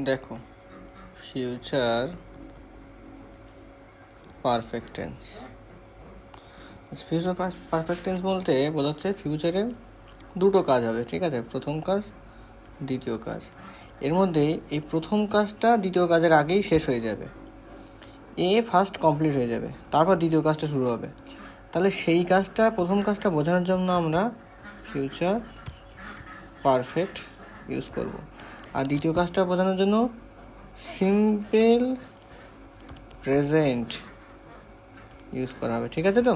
দেখো, future perfect tense. Future perfect tense বলতে বোঝাচ্ছে ফিউচারে দুটো কাজ হবে, ঠিক আছে? প্রথম কাজ, দ্বিতীয় কাজ। এর মধ্যে এই প্রথম কাজটা দ্বিতীয় কাজের আগেই শেষ হয়ে যাবে, ফার্স্ট কমপ্লিট হয়ে যাবে, তারপর দ্বিতীয় কাজটা শুরু হবে। তাহলে সেই কাজটা, প্রথম কাজটা বোঝানোর জন্য আমরা ফিউচার পারফেক্ট ইউজ করব, আর দ্বিতীয় কাজটা বোঝানোর জন্য সিম্পল প্রেজেন্ট ইউজ করা হবে, ঠিক আছে? তো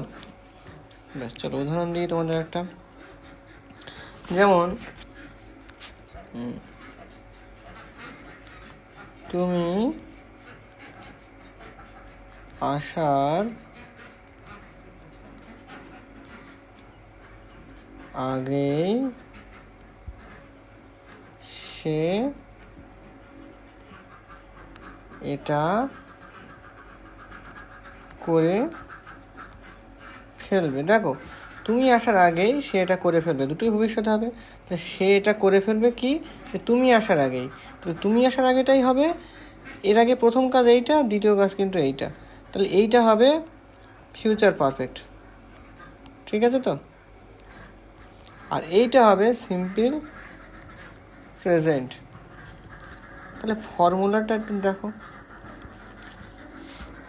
ব্যাস, চলো উদাহরণ দিই তোমাদের একটা। যেমন তুমি আসার আগেই সে এটা করে ফেলবে। দেখো, তুমি আসার আগেই সে এটা করে ফেলবে, দুটোই ভবিষ্যৎ হবে। তো সে এটা করে ফেলবে কি, তুমি আসার আগেই। তাহলে তুমি আসার আগেটাই হবে, এর আগে প্রথম কাজ এইটা, দ্বিতীয় কাজ কিন্তু এইটা। তাহলে এইটা হবে ফিউচার পারফেক্ট, ঠিক আছে? তো আর এইটা হবে সিম্পল প্রেজেন্ট। তাহলে ফর্মুলাটা একটু দেখো,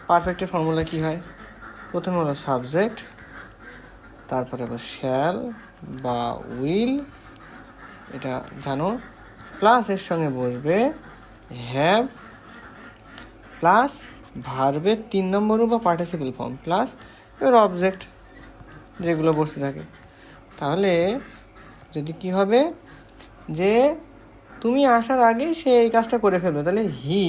পারফেক্টের ফর্মুলা কি হয়? প্রথমে হলো সাবজেক্ট, তারপরে হলো শ্যাল বা উইল, এটা জানো, প্লাস এর সঙ্গে বসবে হ্যাভ, প্লাস ভার্বের 3 নম্বর বা পার্টিসিপল ফর্ম, প্লাস এর অবজেক্ট যেগুলো বসতে থাকে। তাহলে যদি কি হবে, যে তুমি আসার আগেই সে এই কাজটা করে ফেলবে, তাহলে হি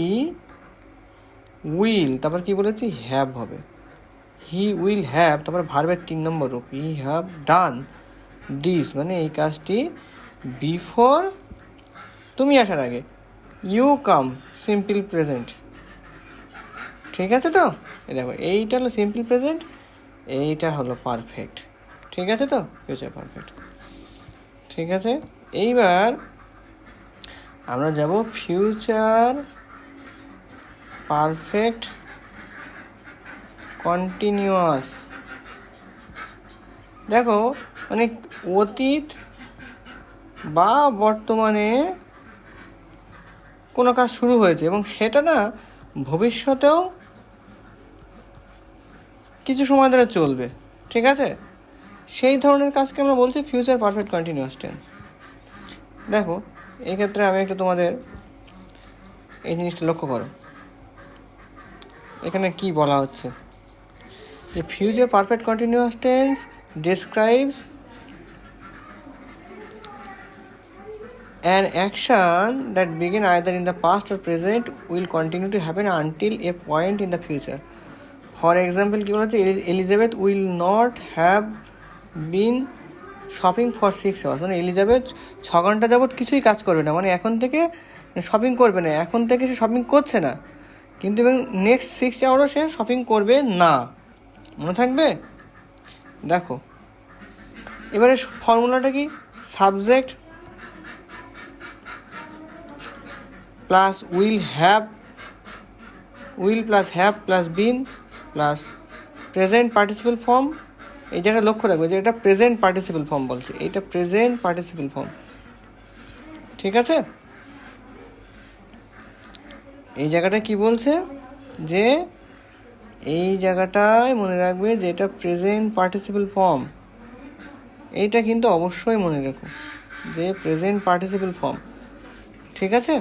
উইল, তারপর কি বলেছি, হ্যাভ হবে। হি উইল হ্যাভ, তারপর ভার্বের 3 নম্বর রূপ, হি হ্যাভ ডান দিস, মানে এই কাজটি বিফোর, তুমি আসার আগে। ইউ কাম, সিম্পল প্রেজেন্ট, ঠিক আছে? তো দেখো, এইটা হলো সিম্পল প্রেজেন্ট, এইটা হলো পারফেক্ট, ঠিক আছে? তো ফিউচার পারফেক্ট, ঠিক আছে? এইবার আমরা যাব ফিউচার পারফেক্ট কন্টিনিউয়াস। দেখো, মানে অতীত বা বর্তমানে কোনো কাজ শুরু হয়েছে এবং সেটা না ভবিষ্যতেও কিছু সময় ধরে চলবে, ঠিক আছে? সেই ধরনের কাজকে আমরা বলছি ফিউচার পারফেক্ট কন্টিনিউয়াস টেন্স। দেখো, এক্ষেত্রে আমি একটু তোমাদের এই জিনিসটা লক্ষ্য করো, এখানে কি বলা হচ্ছে, যে future perfect continuous tense describes an action that began either in the past or present will continue to happen until a point in the future. For example, কি বলছে, Elizabeth will not have been shopping for 6 hours, মানে Elizabeth 6 ঘন্টা যাবৎ কিছুই কাজ করবে না, মানে এখন থেকে শপিং করবে না, এখন থেকে সে শপিং করছে না, কিন্তু এবং নেক্সট 6 hours সে শপিং করবে না, মনে থাকবে? দেখো, এবারে ফর্মুলাটা কি, subject plus will have, will plus have plus been plus present participle form. এই জায়গাটা লক্ষ্য রাখবে যে এটা প্রেজেন্ট পার্টিসিপল ফর্ম বলছে, এইটা প্রেজেন্ট পার্টিসিপল ফর্ম, ঠিক আছে? এই জায়গাটা কি বলছে, যে এই জায়গাটায় মনে রাখবে যে এটা প্রেজেন্ট পার্টিসিপল ফর্ম, এইটা কিন্তু অবশ্যই মনে রেখো যে প্রেজেন্ট পার্টিসিপল ফর্ম, ঠিক আছে?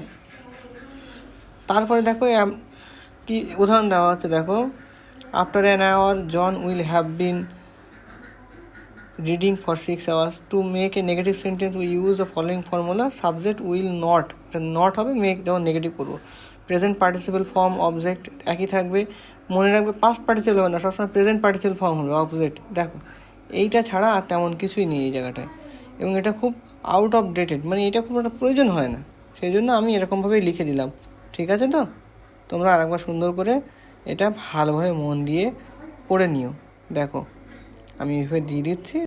তারপরে দেখো কি উদাহরণ দেওয়া হচ্ছে, দেখো, after an hour John will have been reading for 6 hours. To make a negative sentence we use the following formula, subject will not, not হবে মেক যখন নেগেটিভ করবো, প্রেজেন্ট পার্টিসিপল ফর্ম অবজেক্ট একই থাকবে, মনে রাখবে পাস্ট পার্টিসিপল হবে না, সবসময় প্রেজেন্ট পার্টিসিপল ফর্ম হবে অবজেক্ট। দেখো, এইটা ছাড়া আর তেমন কিছুই নেই এই জায়গাটায়, এবং এটা খুব আউট অফ ডেটেড, মানে এটা খুব একটা প্রয়োজন হয় না, সেই জন্য আমি এরকমভাবেই লিখে দিলাম, ঠিক আছে? তো তোমরা আরেকবার সুন্দর করে এটা ভালোভাবে মন দিয়ে পড়ে নিও। দেখো, আমি এইভাবে দিয়ে দিচ্ছি।